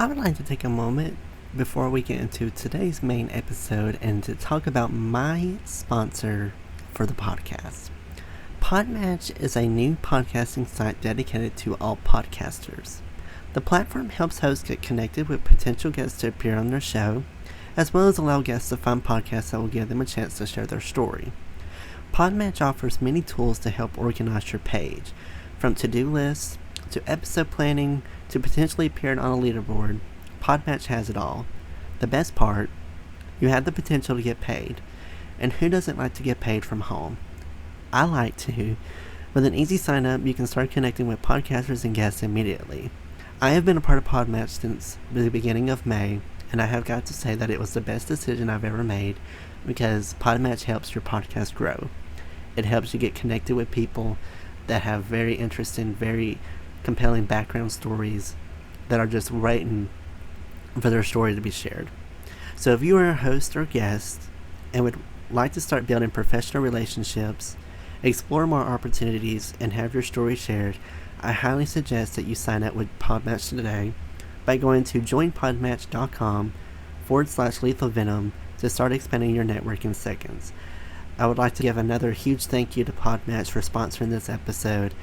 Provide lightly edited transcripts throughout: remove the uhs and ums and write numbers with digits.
I would like to take a moment before we get into today's main episode and to talk about my sponsor for the podcast. Podmatch is a new podcasting site dedicated to all podcasters. The platform helps hosts get connected with potential guests to appear on their show, as well as allow guests to find podcasts that will give them a chance to share their story. Podmatch offers many tools to help organize your page, from to-do lists to episode planning to potentially appearing on a leaderboard. Podmatch has it all. The best part, you have the potential to get paid. And who doesn't like to get paid from home? I like to. With an easy sign up, you can start connecting with podcasters and guests immediately. I have been a part of Podmatch since the beginning of May, and I have got to say that it was the best decision I've ever made because Podmatch helps your podcast grow. It helps you get connected with people that have very interesting, very compelling background stories that are just waiting for their story to be shared. So if you are a host or guest and would like to start building professional relationships, explore more opportunities, and have your story shared, I highly suggest that you sign up with Podmatch today by going to joinpodmatch.com/lethal venom to start expanding your network in seconds. I would like to give another huge thank you to Podmatch for sponsoring this episode.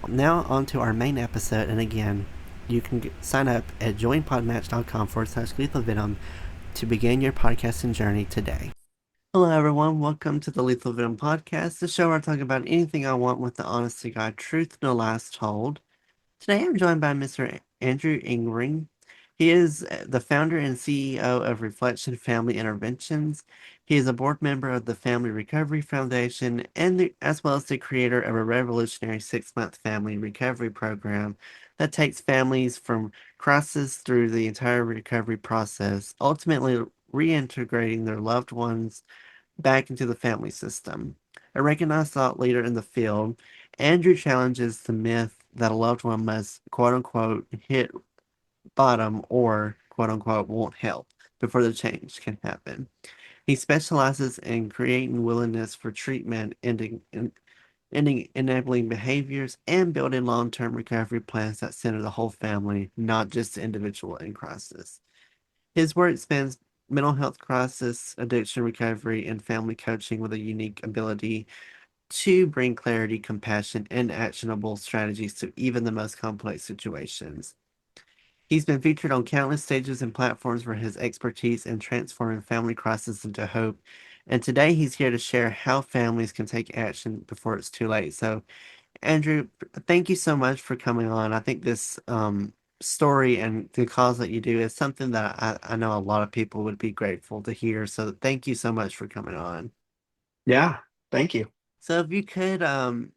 Now on to our main episode, and again, you can sign up at joinpodmatch.com/lethal venom to begin your podcasting journey today. Hello everyone, welcome to the Lethal Venom Podcast, the show where I talk about anything I want with the honest to God truth, no lies told. Today I'm joined by Mr. Andrew Engbring. He is the founder and CEO of Reflection Family Interventions. He is a board member of the Family Recovery Foundation as well as the creator of a revolutionary 6-month family recovery program that takes families from crisis through the entire recovery process, ultimately reintegrating their loved ones back into the family system. A recognized thought leader in the field, Andrew challenges the myth that a loved one must quote unquote hit bottom or quote unquote won't help before the change can happen. He specializes in creating willingness for treatment, enabling behaviors, and building long-term recovery plans that center the whole family, not just the individual in crisis. His work spans mental health crisis, addiction recovery, and family coaching with a unique ability to bring clarity, compassion, and actionable strategies to even the most complex situations. He's been featured on countless stages and platforms for his expertise in transforming family crisis into hope. And today he's here to share how families can take action before it's too late. So, Andrew, thank you so much for coming on. I think this story and the cause that you do is something that I know a lot of people would be grateful to hear. So, thank you so much for coming on. Yeah, thank you. So, if you could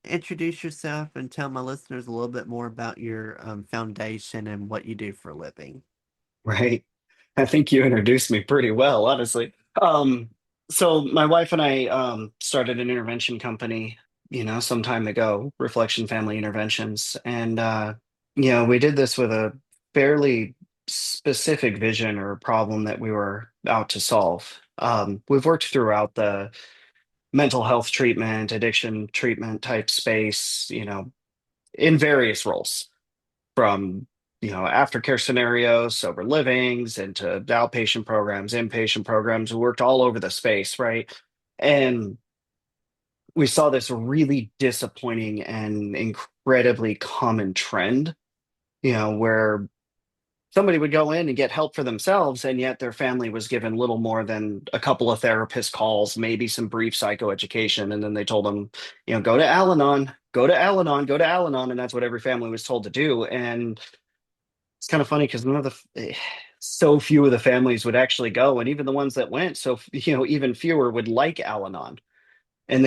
introduce yourself and tell my listeners a little bit more about your foundation and what you do for a living. Right. I think you introduced me pretty well, honestly. So my wife and I started an intervention company, some time ago, Reflection Family Interventions. And we did this with a fairly specific vision or problem that we were out to solve. We've worked throughout the mental health treatment, addiction treatment type space, in various roles. From aftercare scenarios, sober livings, into outpatient programs, inpatient programs. We worked all over the space, right? And we saw this really disappointing and incredibly common trend, where somebody would go in and get help for themselves, and yet their family was given little more than a couple of therapist calls, maybe some brief psychoeducation, and then they told them, go to Al-Anon, go to Al-Anon, go to Al-Anon, and that's what every family was told to do. And it's kind of funny because so few of the families would actually go, and even the ones that went, so even fewer would like Al-Anon, and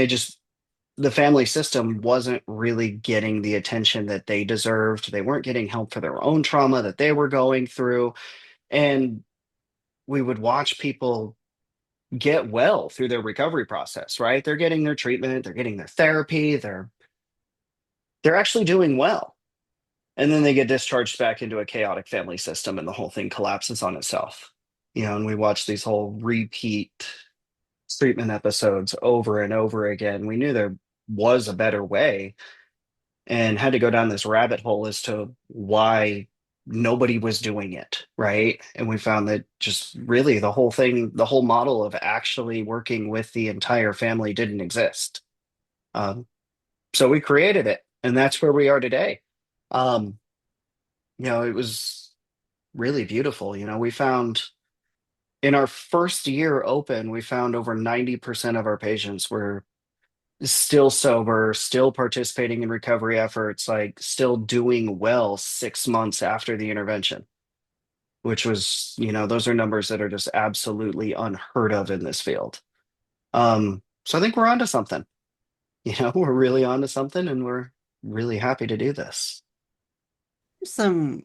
the family system wasn't really getting the attention that they deserved. They weren't getting help for their own trauma that they were going through, and we would watch people get well through their recovery process. Right, they're getting their treatment, they're getting their therapy, they're actually doing well. And then they get discharged back into a chaotic family system and the whole thing collapses on itself. And we watch these whole repeat treatment episodes over and over again. We knew there was a better way and had to go down this rabbit hole as to why nobody was doing it, right? And we found that just really the whole thing, the whole model of actually working with the entire family didn't exist. Um, so we created it, and that's where we are today. Um, it was really beautiful. We found in our first year open, we found over 90% of our patients were still sober, still participating in recovery efforts, like still doing well 6 months after the intervention, which was, those are numbers that are just absolutely unheard of in this field. So I think we're onto something. We're really onto something, and we're really happy to do this. Some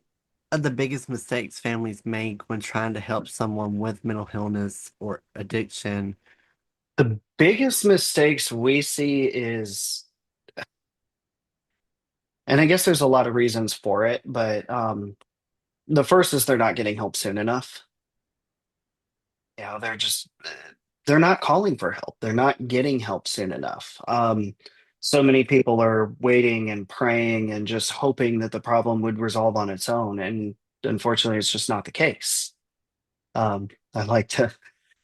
of the biggest mistakes families make when trying to help someone with mental illness or addiction. The biggest mistakes we see is, and I guess there's a lot of reasons for it, but the first is they're not getting help soon enough. They're just they're not calling for help. They're not getting help soon enough. So many people are waiting and praying and just hoping that the problem would resolve on its own, and unfortunately, it's just not the case. I like to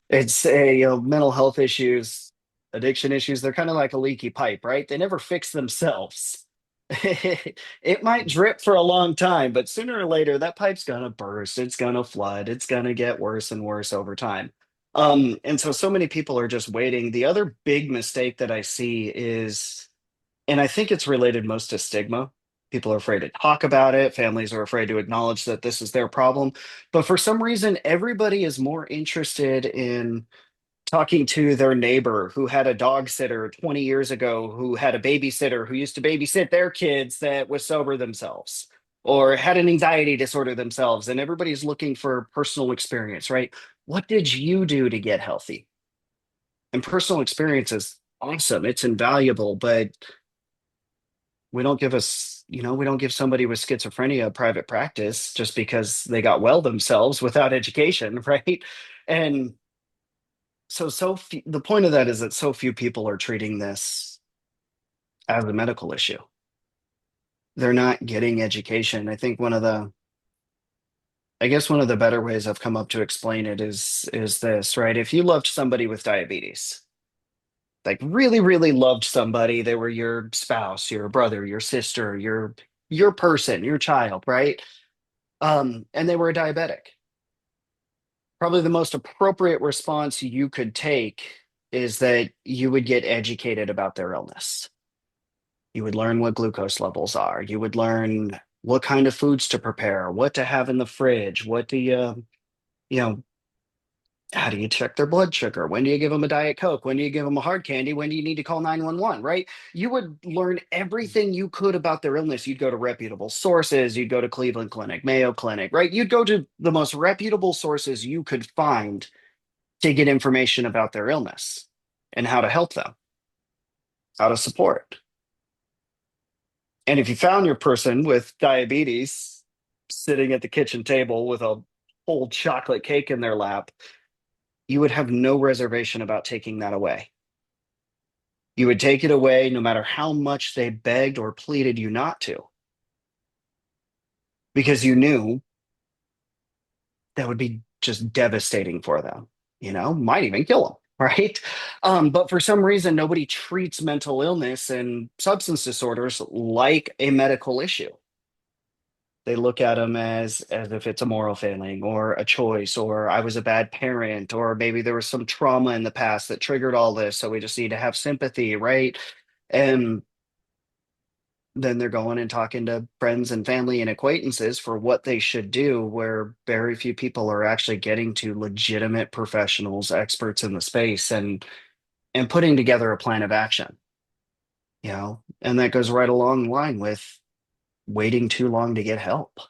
It's a, mental health issues, addiction issues, they're kind of like a leaky pipe, right? They never fix themselves. It might drip for a long time, but sooner or later that pipe's gonna burst, it's gonna flood, it's gonna get worse and worse over time. And so many people are just waiting. The other big mistake that I see is, and I think it's related most to stigma. People are afraid to talk about it. Families are afraid to acknowledge that this is their problem. But for some reason, everybody is more interested in talking to their neighbor who had a dog sitter 20 years ago, who had a babysitter who used to babysit their kids that was sober themselves or had an anxiety disorder themselves. And everybody's looking for personal experience, right? What did you do to get healthy? And personal experience is awesome, it's invaluable, but we don't give somebody with schizophrenia a private practice just because they got well themselves without education, right? And the point of that is that so few people are treating this as a medical issue. They're not getting education. I guess one of the better ways I've come up to explain it is this, right? If you loved somebody with diabetes, like really, really loved somebody, they were your spouse, your brother, your sister, your person, your child, right? And they were a diabetic. Probably the most appropriate response you could take is that you would get educated about their illness. You would learn what glucose levels are. You would learn what kind of foods to prepare, what to have in the fridge, you know, how do you check their blood sugar? When do you give them a Diet Coke? When do you give them a hard candy? When do you need to call 911, right? You would learn everything you could about their illness. You'd go to reputable sources. You'd go to Cleveland Clinic, Mayo Clinic, right? You'd go to the most reputable sources you could find to get information about their illness and how to help them, how to support. And if you found your person with diabetes sitting at the kitchen table with a whole chocolate cake in their lap, you would have no reservation about taking that away. You would take it away no matter how much they begged or pleaded you not to, because you knew that would be just devastating for them, might even kill them. Right. But for some reason, nobody treats mental illness and substance disorders like a medical issue. They look at them as if it's a moral failing or a choice, or I was a bad parent, or maybe there was some trauma in the past that triggered all this, so we just need to have sympathy, right? And then they're going and talking to friends and family and acquaintances for what they should do, where very few people are actually getting to legitimate professionals, experts in the space, and putting together a plan of action. And that goes right along the line with waiting too long to get help.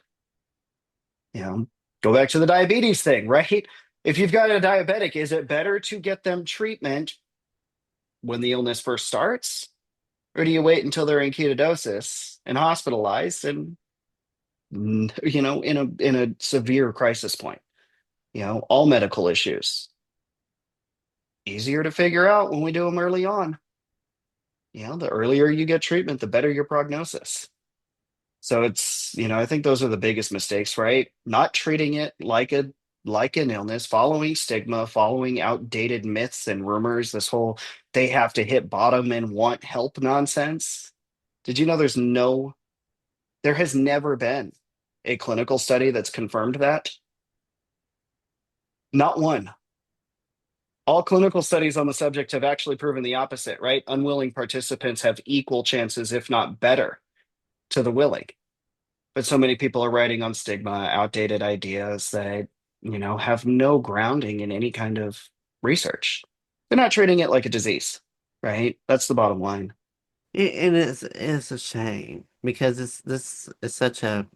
you know, Go back to the diabetes thing, right? If you've got a diabetic, is it better to get them treatment when the illness first starts? Or do you wait until they're in ketosis and hospitalized and, in a severe crisis point? All medical issues, easier to figure out when we do them early on. The earlier you get treatment, the better your prognosis. So I think those are the biggest mistakes, right? Not treating it like an illness, following stigma, following outdated myths and rumors, this whole they have to hit bottom and want help nonsense. Did you know there has never been a clinical study that's confirmed that? Not one. All clinical studies on the subject have actually proven the opposite, right? Unwilling participants have equal chances, if not better, to the willing. But so many people are writing on stigma, outdated ideas that, have no grounding in any kind of research. They're not treating it like a disease, right? That's the bottom line. And it's a shame because this is such a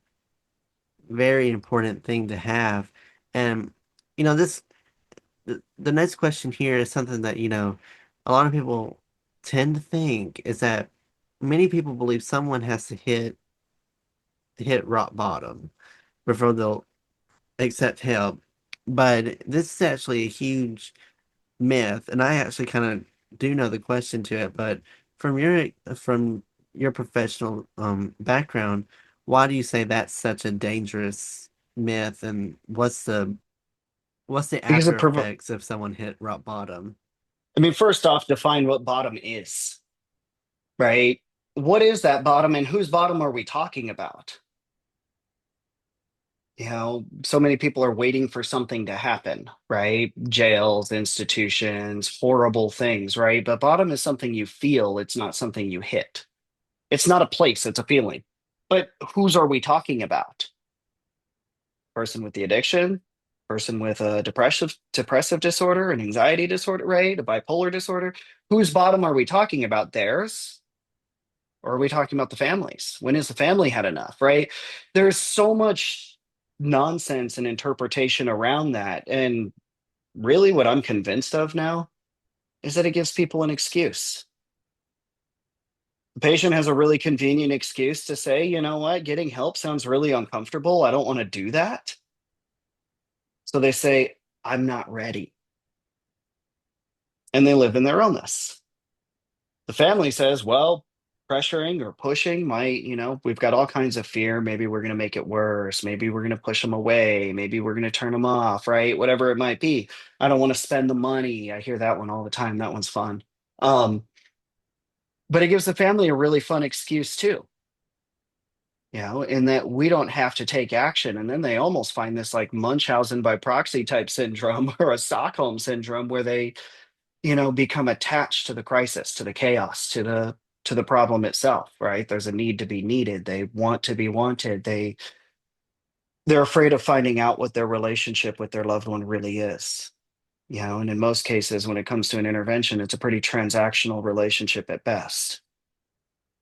very important thing to have. And this the next question here is something that, a lot of people tend to think is that many people believe someone has to hit rock bottom before they'll accept help. But this is actually a huge myth, and I actually kind of do know the question to it, but from your professional background, why do you say that's such a dangerous myth, and what's the Because after effects if someone hit rock bottom? I mean, first off, define what bottom is, right? What is that bottom and whose bottom are we talking about? So many people are waiting for something to happen, right? Jails, institutions, horrible things, right? But bottom is something you feel, it's not something you hit. It's not a place, it's a feeling. But whose are we talking about? Person with the addiction, person with a depressive disorder, an anxiety disorder, right? A bipolar disorder. Whose bottom are we talking about? Theirs? Or are we talking about the families? When has the family had enough, right? There's so much nonsense and interpretation around that. And really, what I'm convinced of now is that it gives people an excuse. The patient has a really convenient excuse to say, you know what, getting help sounds really uncomfortable. I don't want to do that. So they say, I'm not ready. And they live in their illness. The family says, well, pressuring or pushing might, we've got all kinds of fear. Maybe we're going to make it worse. Maybe we're going to push them away. Maybe we're going to turn them off, right? Whatever it might be. I don't want to spend the money. I hear that one all the time. That one's fun. Um, but it gives the family a really fun excuse too, in that we don't have to take action. And then they almost find this like Munchausen by proxy type syndrome or a Stockholm syndrome where they become attached to the crisis, to the chaos, to the problem itself, right? There's a need to be needed. They want to be wanted. They're afraid of finding out what their relationship with their loved one really is. And in most cases, when it comes to an intervention, it's a pretty transactional relationship at best.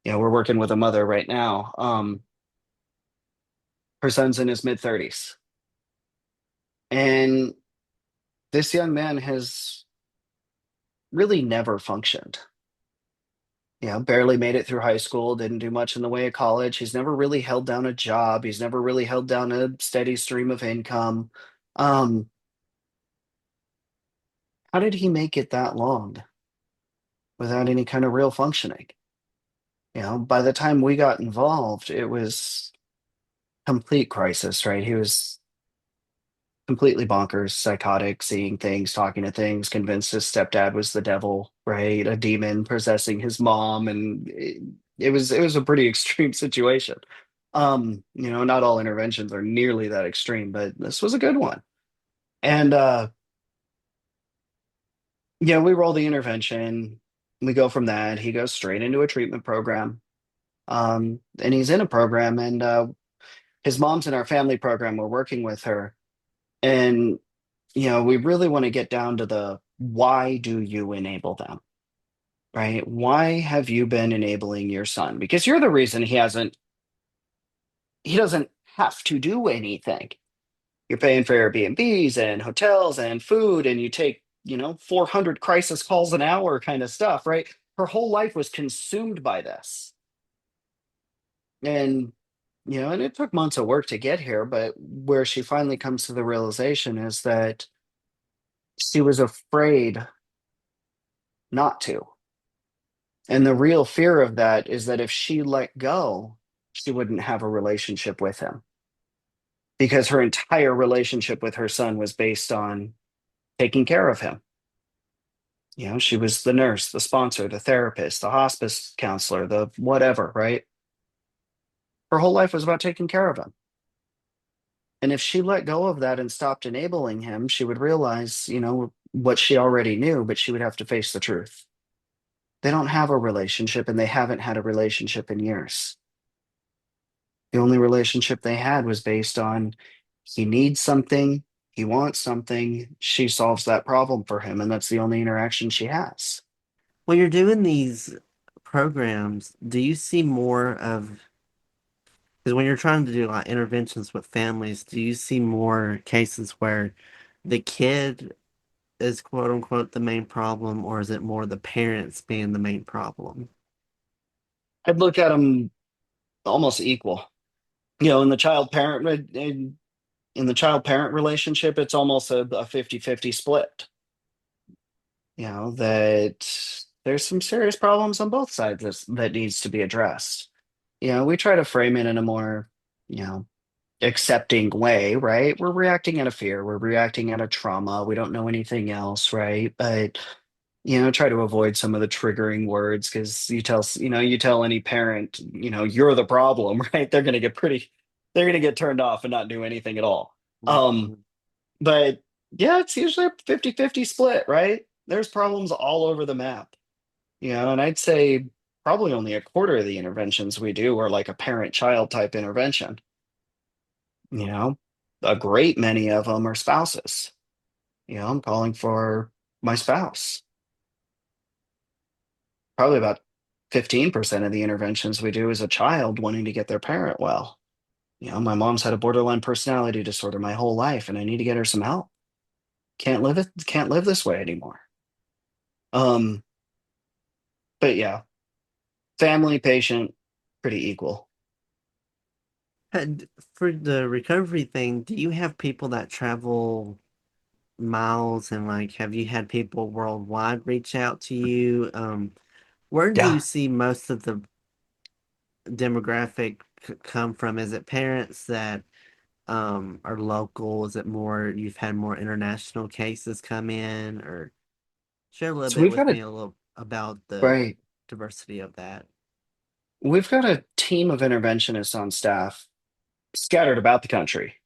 We're working with a mother right now. Her son's in his mid 30s. And this young man has really never functioned. Barely made it through high school, didn't do much in the way of college. He's never really held down a job. He's never really held down a steady stream of income. Um, how did he make it that long without any kind of real functioning? By the time we got involved, it was complete crisis, right? He was completely bonkers, psychotic, seeing things, talking to things, convinced his stepdad was the devil, right? A demon possessing his mom, and it was a pretty extreme situation. Not all interventions are nearly that extreme, but this was a good one. And yeah, we roll the intervention. We go from that. He goes straight into a treatment program. And he's in a program, and his mom's in our family program. We're working with her. And we really want to get down to the why do you enable them, right? Why have you been enabling your son? Because you're the reason he doesn't have to do anything. You're paying for Airbnbs and hotels and food, and you take, 400 crisis calls an hour kind of stuff, right? Her whole life was consumed by this. And, and it took months of work to get here, but where she finally comes to the realization is that she was afraid not to. And the real fear of that is that if she let go, she wouldn't have a relationship with him because her entire relationship with her son was based on taking care of him. She was the nurse, the sponsor, the therapist, the hospice counselor, the whatever, right? Her whole life was about taking care of him. And if she let go of that and stopped enabling him, she would realize, what she already knew, but she would have to face the truth. They don't have a relationship and they haven't had a relationship in years. The only relationship they had was based on he needs something, he wants something, she solves that problem for him, and that's the only interaction she has. When you're doing these programs, do you see more of, because when you're trying to do like interventions with families, do you see more cases where the kid is quote unquote the main problem, or is it more the parents being the main problem? I'd look at them almost equal. In the child parent relationship, it's almost a 50-50 split. That there's some serious problems on both sides that needs to be addressed. We try to frame it in a more, you know, accepting way, right? We're reacting out of fear, we're reacting out of trauma, we don't know anything else, right? But try to avoid some of the triggering words because you tell any parent, you're the problem, right? They're gonna get turned off and not do anything at all. Um, Mhm. but yeah, it's usually a 50-50 split, right? There's problems all over the map, and I'd say probably only a quarter of the interventions we do are like a parent-child type intervention. You know, a great many of them are spouses. I'm calling for my spouse. Probably about 15% of the interventions we do is a child wanting to get their parent well. My mom's had a borderline personality disorder my whole life, and I need to get her some help. Can't live this way anymore. Um, but yeah, family, patient, pretty equal. For the recovery thing, do you have people that travel miles and like have you had people worldwide reach out to you? Where do you Yeah. see most of the demographic come from? Is it parents that are local? Is it more you've had more international cases come in? Or share a little So bit we've with got me a a little about the right. diversity of that. We've got a team of interventionists on staff scattered about the country.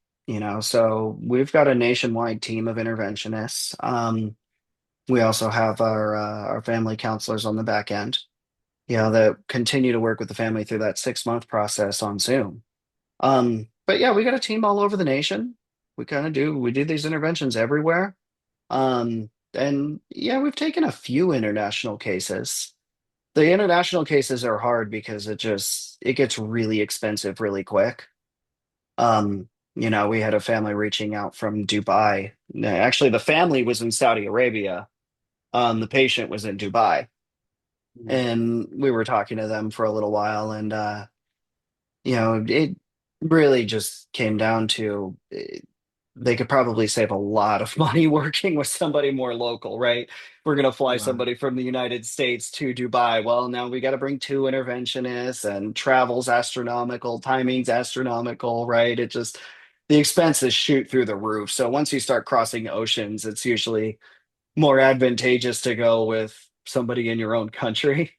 So we've got a nationwide team of interventionists. We also have our family counselors on the back end, that continue to work with the family through that 6-month process on Zoom. But yeah, we got a team all over the nation. We do these interventions everywhere. And yeah, we've taken a few international cases. The international cases are hard because it gets really expensive really quick. We had a family reaching out from Dubai. No, actually, the family was in Saudi Arabia. The patient was in Dubai, Mhm. and we were talking to them for a little while, and it really just came down to they could probably save a lot of money working with somebody more local, right? We're going to fly Right. somebody from the United States to Dubai. Well, now we got to bring two interventionists and travel's astronomical, timing's astronomical, right? The expenses shoot through the roof. So once you start crossing oceans, it's usually more advantageous to go with somebody in your own country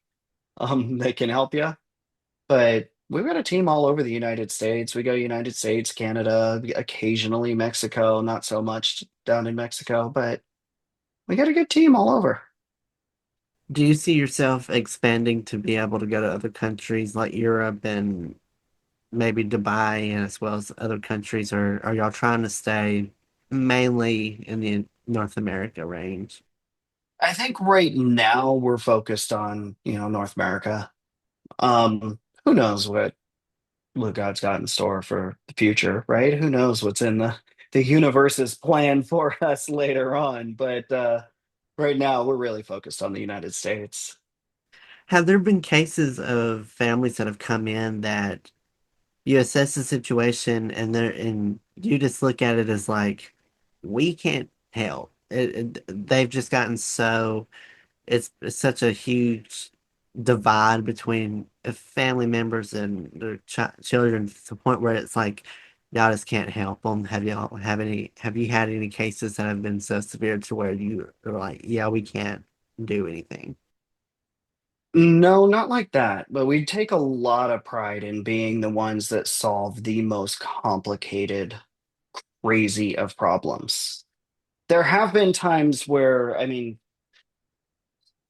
that can help you. But we've got a team all over the United States. We go United States, Canada, occasionally Mexico, not so much down in Mexico, but we got a good team all over. Do you see yourself expanding to be able to go to other countries like Europe and maybe Dubai and as well as other countries, or are y'all trying to stay mainly in the North America range? I think right now we're focused on, North America. Who knows what God's got in store for the future, right? Who knows what's in the universe's plan for us later on, but right now we're really focused on the United States. Have there been cases of families that have come in that you assess the situation and you just look at it as like we can't help. They've just gotten so it's such a huge divide between family members and their children to the point where it's like y'all just can't help them. Have you had any cases that have been so severe to where you are like, yeah, we can't do anything? No, not like that, but we take a lot of pride in being the ones that solve the most complicated, crazy of problems. There have been times where, I mean,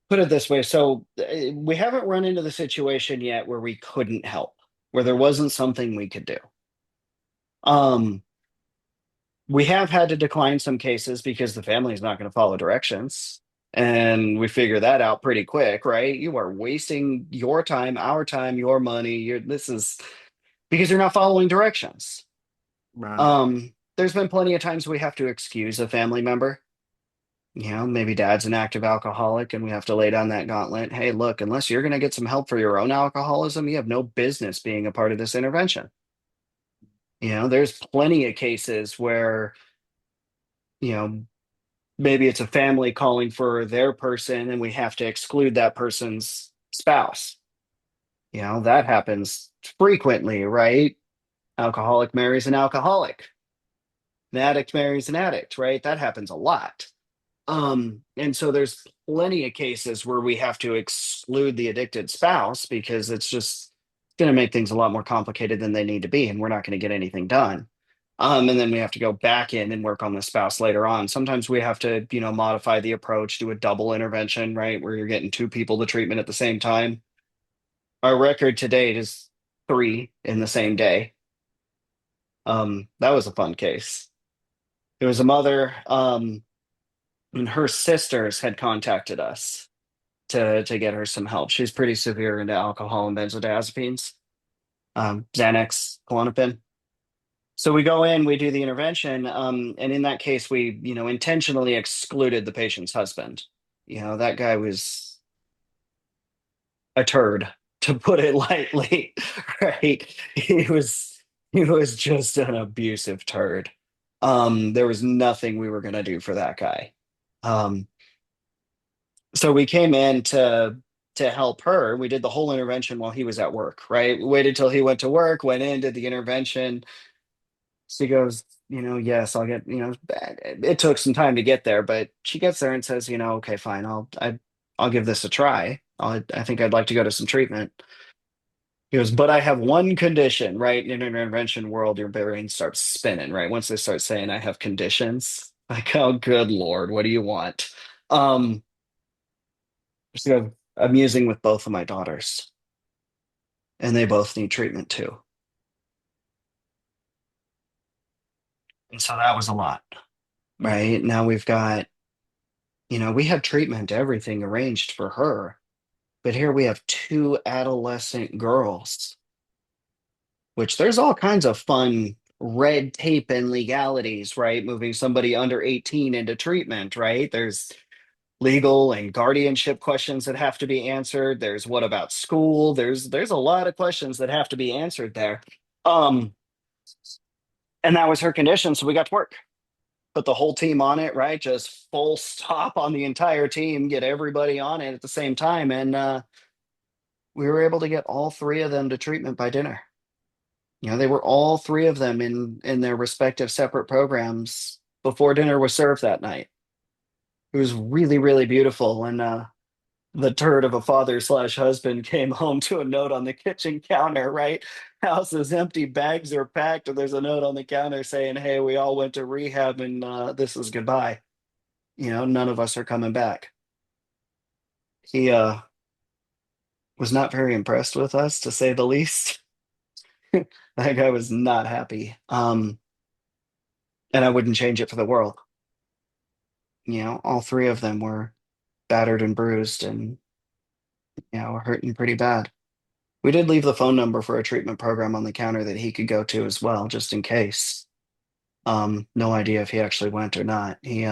put it this way, so we haven't run into the situation yet where we couldn't help, where there wasn't something we could do. Um, we have had to decline some cases because the family is not going to follow directions. And we figure that out pretty quick, right? You are wasting your time, our time, your money. This is because you're not following directions. Right. There's been plenty of times we have to excuse a family member. You know, maybe dad's an active alcoholic and we have to lay down that gauntlet. Hey, look, unless you're going to get some help for your own alcoholism, you have no business being a part of this intervention. You know, there's plenty of cases where, you know, maybe it's a family calling for their person and we have to exclude that person's spouse. You know, that happens frequently, right? Alcoholic marries an alcoholic. An addict marries an addict, right? That happens a lot. And so there's plenty of cases where we have to exclude the addicted spouse because it's just going to make things a lot more complicated than they need to be, and we're not going to get anything done. And then we have to go back in and work on the spouse later on. Sometimes we have to, you know, modify the approach, do a double intervention, right? Where you're getting two people to treatment at the same time. Our record to date is three in the same day. That was a fun case. It was a mother, and her sisters had contacted us to get her some help. She's pretty severe into alcohol and benzodiazepines, Xanax, Klonopin. So we go in, we do the intervention, and in that case, we, you know, intentionally excluded the patient's husband. You know, that guy was a turd, to put it lightly, right? He was just an abusive turd. There was nothing we were gonna do for that guy. Um, so we came in to help her. We did the whole intervention while he was at work, right? We waited till he went to work, went in, did the intervention. She goes, you know, yes, I'll get, you know, it took some time to get there, but she gets there and says, you know, okay, fine, I'll give this a try. I think I'd like to go to some treatment. He goes, but I have one condition, right? In an intervention world, your brain starts spinning, right? Once they start saying I have conditions, like, oh, good Lord, what do you want? Um, she goes, I'm using with both of my daughters, and they both need treatment too. And so that was a lot, right? Now we've got, you know, we had treatment, everything arranged for her, but here we have two adolescent girls, which there's all kinds of fun red tape and legalities, right? Moving somebody under 18 into treatment, right? There's legal and guardianship questions that have to be answered. There's what about school? There's a lot of questions that have to be answered there. Um, and that was her condition, so we got to work. Put the whole team on it, right? Just full stop on the entire team, get everybody on it at the same time, and we were able to get all three of them to treatment by dinner. You know, they were all three of them in their respective separate programs before dinner was served that night. It was really, really beautiful. And the turd of a father slash husband came home to a note on the kitchen counter, right? House is empty, bags are packed, and there's a note on the counter saying, hey, we all went to rehab and this is goodbye. You know, none of us are coming back. He was not very impressed with us, to say the least. That guy was not happy. And I wouldn't change it for the world. You know, all three of them were battered and bruised and, you know, hurting pretty bad. We did leave the phone number for a treatment program on the counter that he could go to as well, just in case. No idea if he actually went or not. He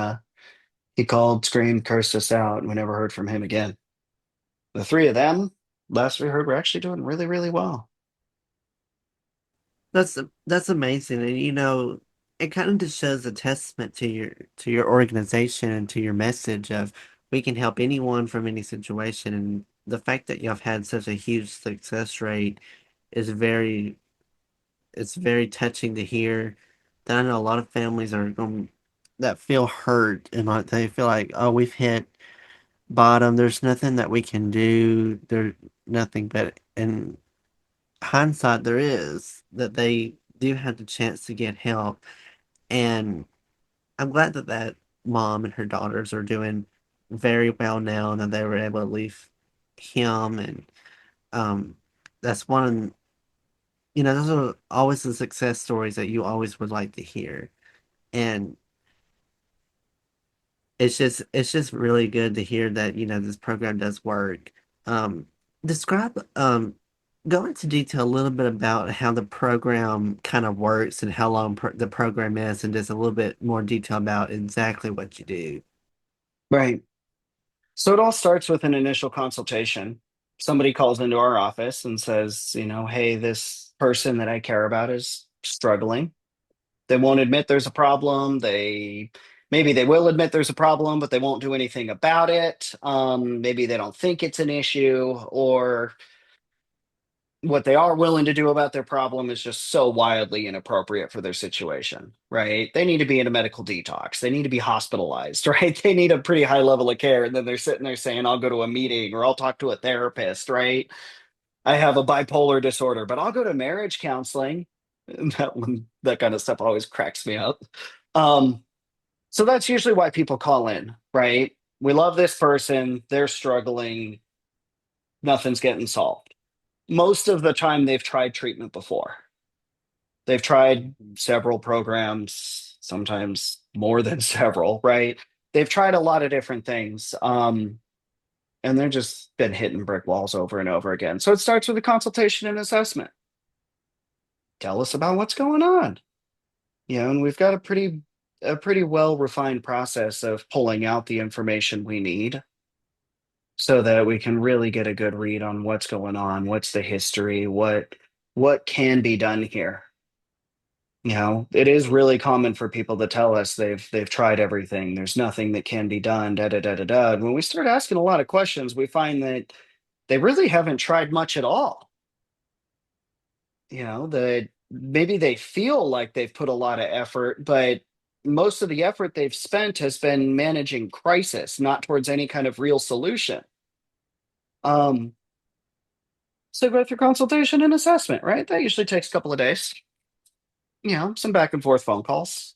called, screamed, cursed us out, and we never heard from him again. The three of them, last we heard, were actually doing really, really well. That's amazing, and it kind of just shows a testament to your organization and to your message of we can help anyone from any situation, the fact that y'all have had such a huge success rate is very it's very touching to hear. That I know a lot of families are going that feel hurt and like they feel like, oh, we've hit bottom. There's nothing that we can do. There's nothing, but in hindsight, there is that they do have the chance to get help. And I'm glad that mom and her daughters are doing very well now and that they were able to leave him. And um, that's one, those are always the success stories that you always would like to hear. And it's just really good to hear that, this program does work. Um, describe go into detail a little bit about how the program kind of works and how long the program is, and just a little bit more detail about exactly what you do. Right. So it all starts with an initial consultation. Somebody calls into our office and says, hey, this person that I care about is struggling. They won't admit there's a problem. Maybe they will admit there's a problem, but they won't do anything about it. Maybe they don't think it's an issue, or what they are willing to do about their problem is just so wildly inappropriate for their situation, right? They need to be in a medical detox. They need to be hospitalized, right? They need a pretty high level of care. And then they're sitting there saying, I'll go to a meeting or I'll talk to a therapist, right? I have a bipolar disorder, but I'll go to marriage counseling. That kind of stuff always cracks me up. Um, so that's usually why people call in, right? We love this person, they're struggling, nothing's getting solved. Most of the time, they've tried treatment before. They've tried several programs, sometimes more than several, right? They've tried a lot of different things. And they're just been hitting brick walls over and over again. So it starts with a consultation and assessment. Tell us about what's going on. And we've got a pretty well refined process of pulling out the information we need so that we can really get a good read on what's going on, what's the history, what can be done here. It is really common for people to tell us they've tried everything. There's nothing that can be done, da da da da da. And when we start asking a lot of questions, we find that they really haven't tried much at all. That maybe they feel like they've put a lot of effort, but most of the effort they've spent has been managing crisis, not towards any kind of real solution. Um, so go through consultation and assessment, right? That usually takes a couple of days. Some back and forth phone calls.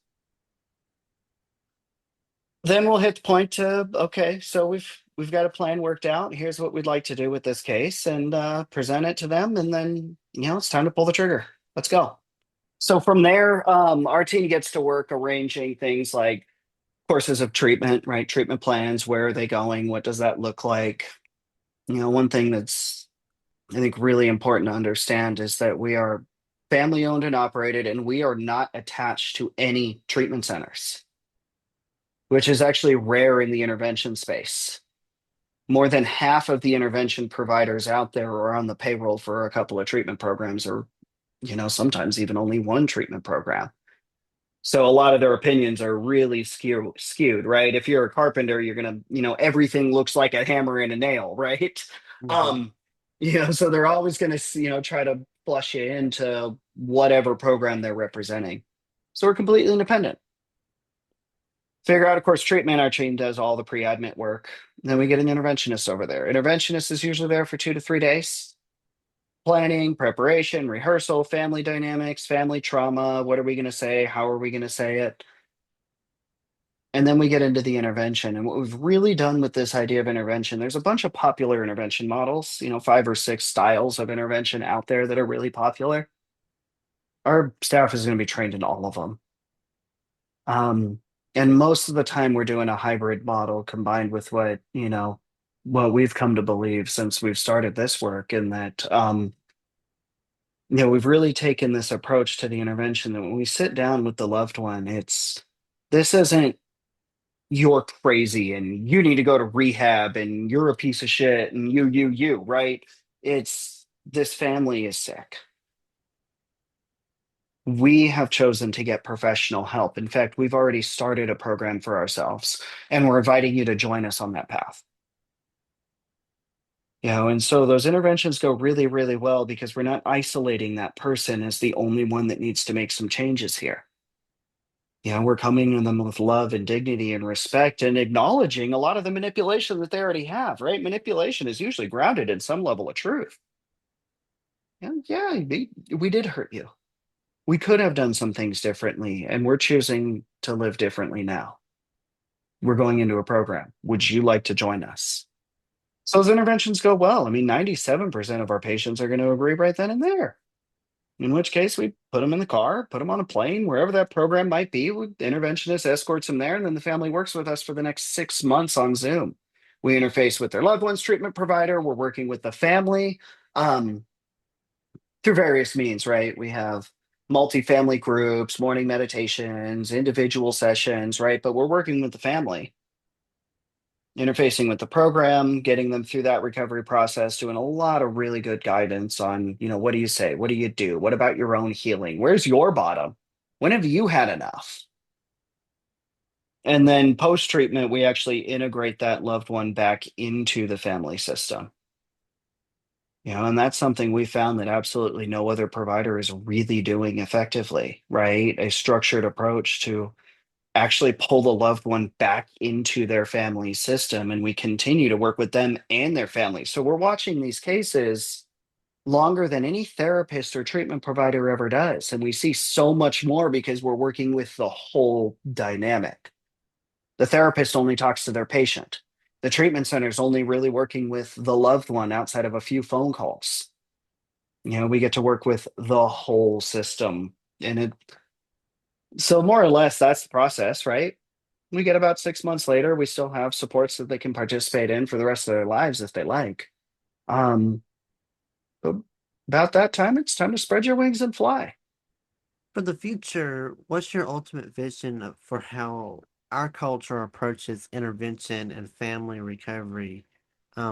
Then we'll hit the point to, okay, so we've got a plan worked out. Here's what we'd like to do with this case, and present it to them, and then it's time to pull the trigger. Let's go. So from there, our team gets to work arranging things like courses of treatment, right? Treatment plans. Where are they going? What does that look like? One thing that's, I think, really important to understand is that we are family owned and operated, and we are not attached to any treatment centers, which is actually rare in the intervention space. More than half of the intervention providers out there are on the payroll for a couple of treatment programs, or sometimes even only one treatment program. So a lot of their opinions are really skewed, right? If you're a carpenter, you're gonna, everything looks like a hammer and a nail, right? Mhm. Um, so they're always gonna, try to flush you into whatever program they're representing. So we're completely independent. Figure out a course treatment. Our team does all the pre-admit work. Then we get an interventionist over there. Interventionist is usually there for 2 to 3 days. Planning, preparation, rehearsal, family dynamics, family trauma. What are we going to say? How are we going to say it? And then we get into the intervention. And what we've really done with this idea of intervention, there's a bunch of popular intervention models, 5 or 6 styles of intervention out there that are really popular. Our staff is going to be trained in all of them. Um, and most of the time we're doing a hybrid model combined with what we've come to believe since we've started this work, in that we've really taken this approach to the intervention that when we sit down with the loved one, this isn't you're crazy and you need to go to rehab and you're a piece of shit and you, right? It's this family is sick. We have chosen to get professional help. In fact, we've already started a program for ourselves, and we're inviting you to join us on that path. And so those interventions go really, really well because we're not isolating that person as the only one that needs to make some changes here. We're coming to them with love and dignity and respect and acknowledging a lot of the manipulation that they already have, right? Manipulation is usually grounded in some level of truth. We did hurt you. We could have done some things differently, and we're choosing to live differently now. We're going into a program. Would you like to join us? So those interventions go well. I mean, 97% of our patients are going to agree right then and there. In which case, we put them in the car, put them on a plane, wherever that program might be. The interventionist escorts them there, and then the family works with us for the next 6 months on Zoom. We interface with their loved one's treatment provider. We're working with the family um, through various means, right? We have multi-family groups, morning meditations, individual sessions, right? But we're working with the family, interfacing with the program, getting them through that recovery process, doing a lot of really good guidance on, what do you say? What do you do? What about your own healing? Where's your bottom? When have you had enough? And then post treatment, we actually integrate that loved one back into the family system. And that's something we found that absolutely no other provider is really doing effectively, right? A structured approach to actually pull the loved one back into their family system. And we continue to work with them and their family. So we're watching these cases longer than any therapist or treatment provider ever does. And we see so much more because we're working with the whole dynamic. The therapist only talks to their patient. The treatment center is only really working with the loved one outside of a few phone calls. We get to work with the whole system. And so more or less, that's the process, right? We get about 6 months later, we still have supports that they can participate in for the rest of their lives if they like. Um, but about that time, it's time to spread your wings and fly. For the future, what's your ultimate vision for how our culture approaches intervention and family recovery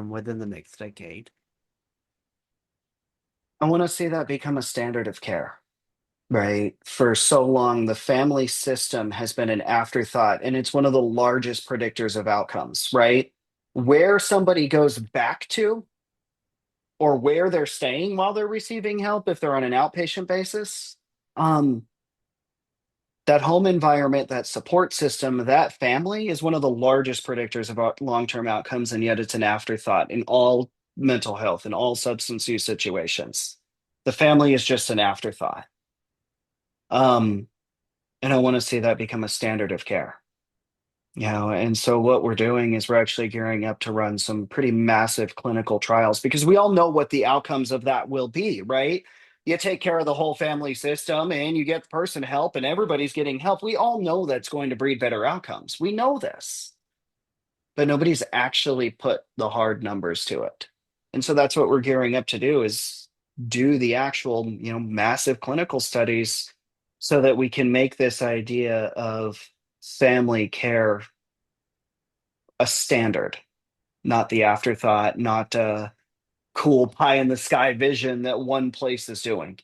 within the next decade? I want to see that become a standard of care, right? For so long, the family system has been an afterthought, and it's one of the largest predictors of outcomes, right? Where somebody goes back to or where they're staying while they're receiving help, if they're on an outpatient basis, um, that home environment, that support system, that family is one of the largest predictors of long-term outcomes, and yet it's an afterthought in all mental health and all substance use situations. The family is just an afterthought. Um, and I want to see that become a standard of care. And so what we're doing is we're actually gearing up to run some pretty massive clinical trials because we all know what the outcomes of that will be, right? You take care of the whole family system and you get the person help and everybody's getting help. We all know that's going to breed better outcomes. We know this, but nobody's actually put the hard numbers to it. And so that's what we're gearing up to do is do the actual, massive clinical studies so that we can make this idea of family care a standard, not the afterthought, not a cool pie in the sky vision that one place is doing.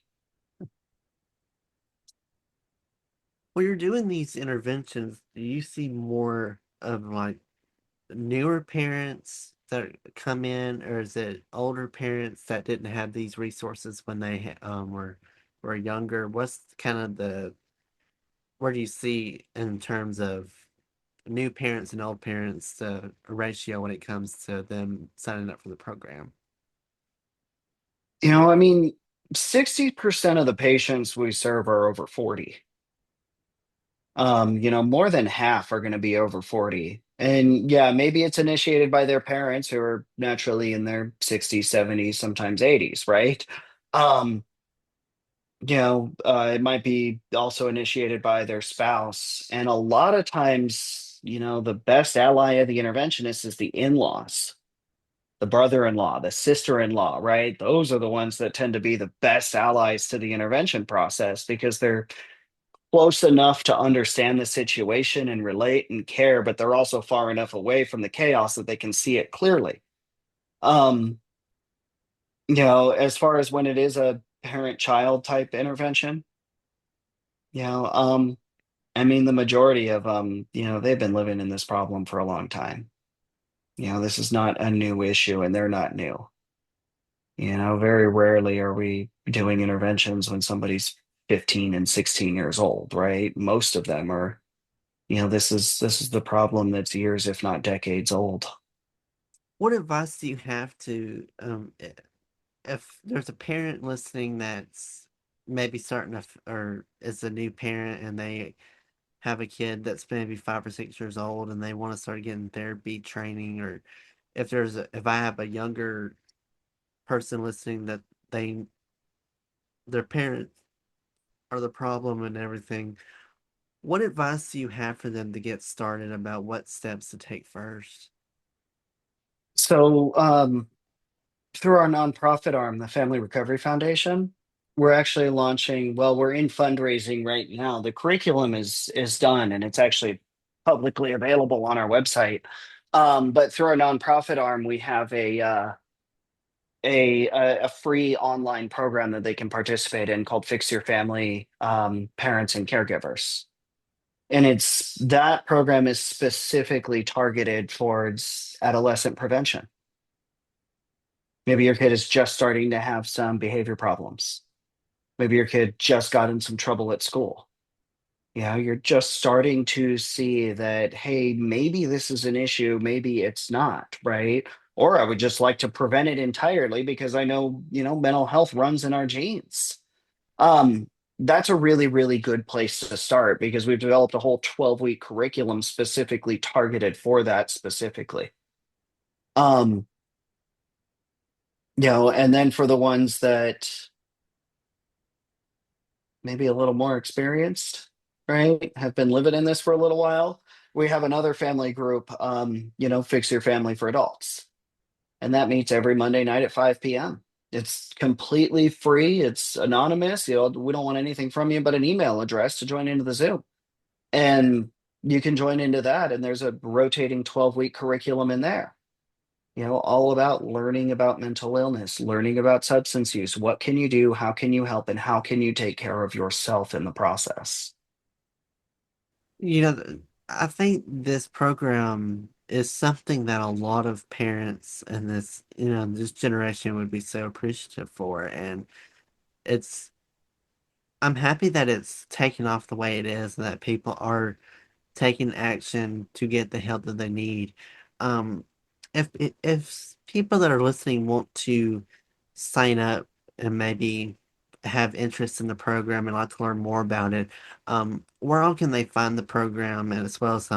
When you're doing these interventions, do you see more of like newer parents that come in, or is it older parents that didn't have these resources when they were younger? What's kind of the where do you see in terms of new parents and old parents the ratio when it comes to them signing up for the program? I mean, 60% of the patients we serve are over 40. More than half are going to be over 40. And yeah, maybe it's initiated by their parents who are naturally in their 60s, 70s, sometimes 80s, right? Um, it might be also initiated by their spouse. And a lot of times, the best ally of the interventionist is the in-laws, the brother-in-law, the sister-in-law, right? Those are the ones that tend to be the best allies to the intervention process because they're close enough to understand the situation and relate and care, but they're also far enough away from the chaos that they can see it clearly. Um, as far as when it is a parent-child type intervention, you know, um, I mean, the majority of them, they've been living in this problem for a long time. This is not a new issue and they're not new. Very rarely are we doing interventions when somebody's 15 and 16 years old, right? Most of them are, this is the problem that's years, if not decades old. What advice do you have to if there's a parent listening that's maybe starting or is a new parent and they have a kid that's maybe 5 or 6 years old and they want to start getting therapy training, or if I have a younger person listening that they their parents are the problem and everything, what advice do you have for them to get started about what steps to take first? So, through our nonprofit arm, the Family Recovery Foundation, we're actually launching, well, we're in fundraising right now. The curriculum is done and it's actually publicly available on our website. But through our nonprofit arm, we have a free online program that they can participate in called Fix Your Family Parents and Caregivers. And it's that program is specifically targeted towards adolescent prevention. Maybe your kid is just starting to have some behavior problems. Maybe your kid just got in some trouble at school. You're just starting to see that, hey, maybe this is an issue, maybe it's not, right? Or I would just like to prevent it entirely because I know, mental health runs in our genes. Um, that's a really, really good place to start because we've developed a whole 12-week curriculum specifically targeted for that specifically. Um, and then for the ones that maybe a little more experienced, right? Have been living in this for a little while. We have another family group, Fix Your Family for Adults. And that meets every Monday night at 5 p.m. It's completely free. It's anonymous. We don't want anything from you but an email address to join into the Zoom. And you can join into that. And there's a rotating 12-week curriculum in there, all about learning about mental illness, learning about substance use. What can you do? How can you help? And how can you take care of yourself in the process? You know, I think this program is something that a lot of parents and this generation would be so appreciative for. And it's, I'm happy that it's taken off the way it is and that people are taking action to get the help that they need. Um, if people that are listening want to sign up and maybe have interest in the program and like to learn more about it, where all can they find the program, and as well as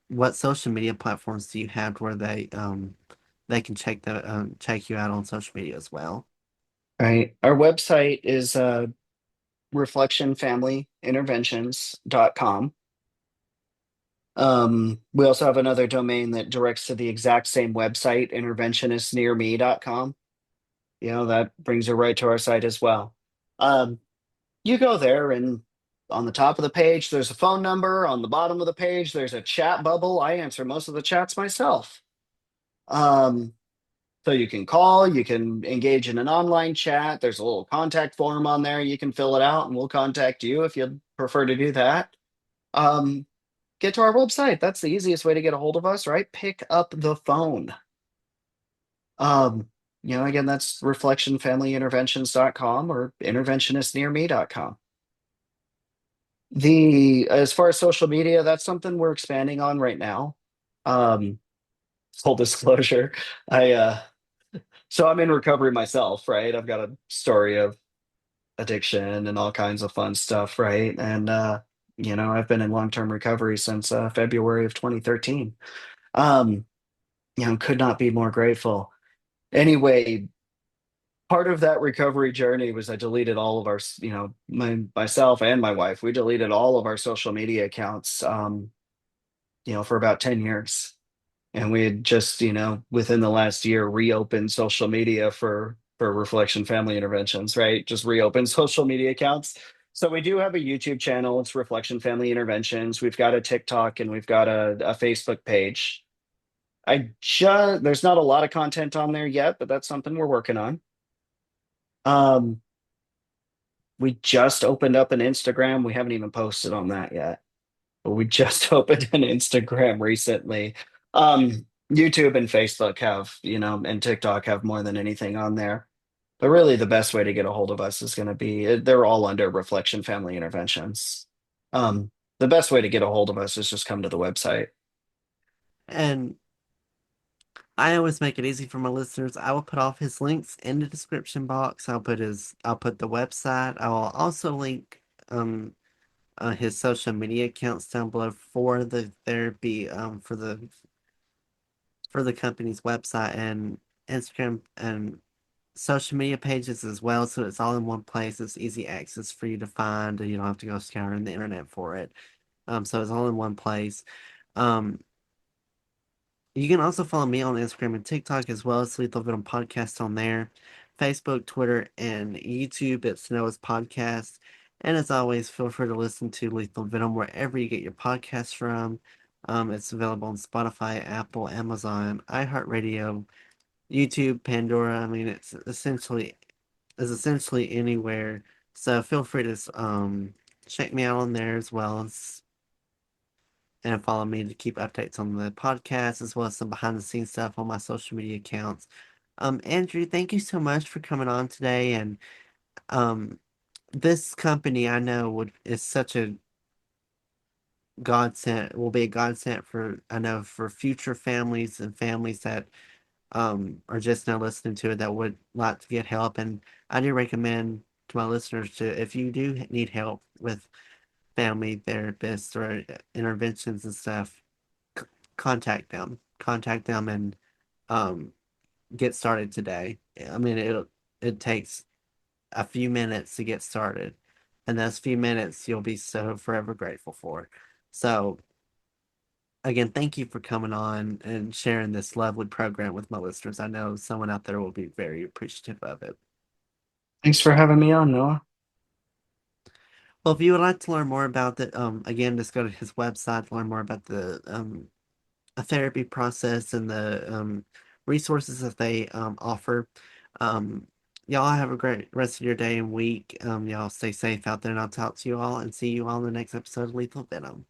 what social media platforms do you have where they can check you out on social media as well? Right. Our website is reflectionfamilyinterventions.com. We also have another domain that directs to the exact same website, interventionistnearme.com. That brings you right to our site as well. Um, you go there, and on the top of the page, there's a phone number. On the bottom of the page, there's a chat bubble. I answer most of the chats myself. Um, so you can call, you can engage in an online chat. There's a little contact form on there. You can fill it out, and we'll contact you if you'd prefer to do that. Um, get to our website. That's the easiest way to get a hold of us, right? Pick up the phone. Um, again, that's reflectionfamilyinterventions.com or interventionistnearme.com. As far as social media, that's something we're expanding on right now. Um, full disclosure, I so I'm in recovery myself, right? I've got a story of addiction and all kinds of fun stuff, right? And I've been in long-term recovery since February of 2013. Um, could not be more grateful. Anyway, part of that recovery journey was I deleted all of our, myself and my wife, we deleted all of our social media accounts, for about 10 years. And we had just, within the last year, reopened social media for Reflection Family Interventions, right? Just reopened social media accounts. So we do have a YouTube channel. It's Reflection Family Interventions. We've got a TikTok and we've got a Facebook page. There's not a lot of content on there yet, but that's something we're working on. Um, we just opened up an Instagram. We haven't even posted on that yet, but we just opened an Instagram recently. YouTube and Facebook have, and TikTok have more than anything on there. But really, the best way to get a hold of us is going to be they're all under Reflection Family Interventions. Um, the best way to get a hold of us is just come to the website. And I always make it easy for my listeners. I will put all of his links in the description box. I'll put the website. I will also link um his social media accounts down below for the therapy for the company's website and Instagram and social media pages as well. So it's all in one place. It's easy access for you to find. And you don't have to go scouring the internet for it. So it's all in one place. Um, You can also follow me on Instagram and TikTok as well as Lethal Venom Podcast on there. Facebook, Twitter, and YouTube, it's Noah's Podcast. And as always, feel free to listen to Lethal Venom wherever you get your podcasts from. It's available on Spotify, Apple, Amazon, iHeartRadio, YouTube, Pandora. I mean, it's essentially anywhere. So feel free to check me out on there as well and follow me to keep updates on the podcast as well as some behind the scenes stuff on my social media accounts. Andrew, thank you so much for coming on today. And um, this company I know is such a godsend, will be a godsend for I know for future families and families that are just now listening to it that would like to get help. And I do recommend to my listeners to if you do need help with family therapists or interventions and stuff, contact them and um get started today. I mean, it takes a few minutes to get started, and those few minutes you'll be so forever grateful for. So again, thank you for coming on and sharing this lovely program with my listeners. I know someone out there will be very appreciative of it. Thanks for having me on, Noah. Well, if you would like to learn more about the again, just go to his website to learn more about the a therapy process and the resources that they offer. Um, y'all have a great rest of your day and week. Y'all stay safe out there, and I'll talk to you all and see you all in the next episode of Lethal Venom.